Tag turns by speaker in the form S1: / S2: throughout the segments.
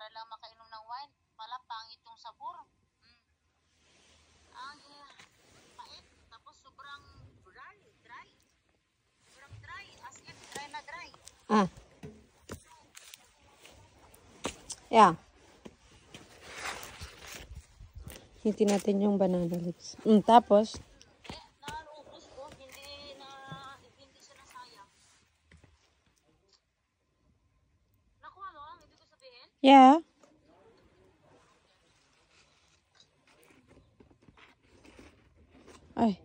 S1: para lang makainom ng wine. Pala, pangit yung sabor. Pait. Tapos sobrang dry. Sobrang dry. As if dry na dry.
S2: Yeah. Hinti natin yung banana leaves. Tapos?
S1: Naubos ko. Hindi siya nasayang. Nakuha mo ang ibig ko sabihin?
S2: Yeah. Ay.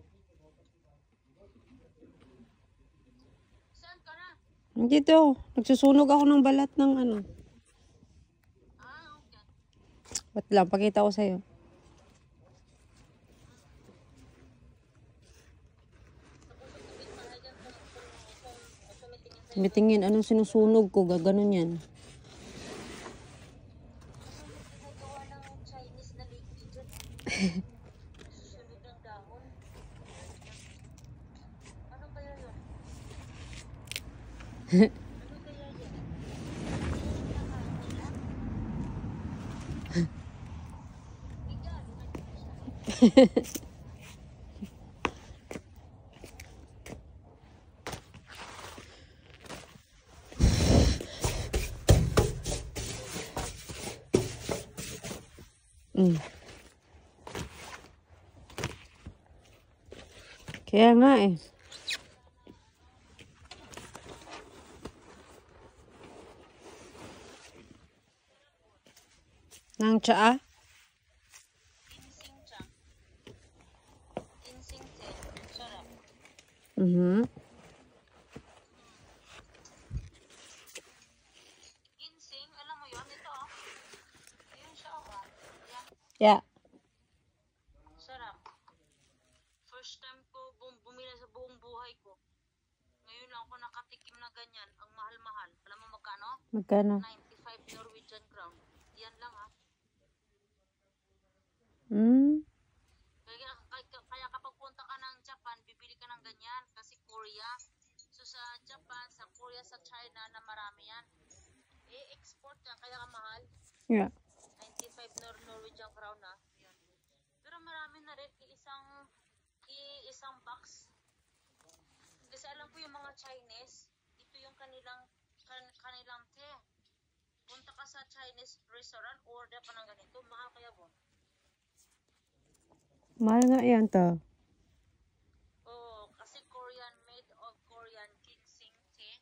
S1: Saan ka na?
S2: Dito. Nagsusunog ako ng balat ng ano.
S1: Okay.
S2: Ba't lang, pakita ko sa'yo. Bitingin, anong sinusunog ko? Gaganon yan.
S1: Ginagawa ng Chinese na liquid dyan. Susunod ng dahon. Ano kaya yun? Ano kaya yun?
S2: Kaya nga eh. Nang tsaa?
S1: Ginseng siya. Ginseng tea. Sarap. Ginseng, alam mo yun? Ito oh. Ayun siya oh. Ayan.
S2: Yeah.
S1: Sarap. First time ko bumili sa buong buhay ko. Ngayon lang ako nakatikim na ganyan. Ang mahal-mahal. Alam mo magkano?
S2: Magkano?
S1: 95 Norwegian crown. Yan lang ha. Kaya kapag punta ka ng Japan, bibili ka ng ganyan. Kasi Korea. So sa Japan, sa Korea, sa China na marami yan. I-export yan. Kaya ka mahal.
S2: Yeah.
S1: 95 Norwegian crown na. Yan. Pero marami na rin. Isang box. Kasi alam ko yung mga Chinese, ito yung kanilang tea. Punta ka sa Chinese restaurant, order pa ng ganito, mahal kaya po.
S2: Mahal nga yan to.
S1: Oo, kasi Korean, made of Korean ginseng tea.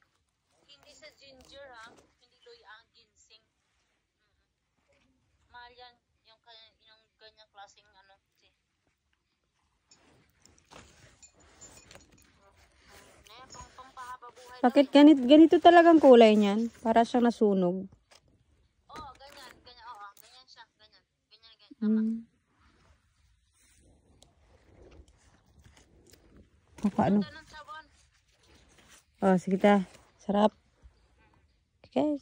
S1: Hindi sa ginger ha, hindi loyang ginseng. Mahal yan, yung ganyang klaseng ano, tea.
S2: Bakit ganito talagang kulay niyan? Para siyang nasunog.
S1: Oo, ganyan. Oo, ganyan siya. Ganyan. Tama.
S2: Paano? Oh, sige ta. Sarap. Okay,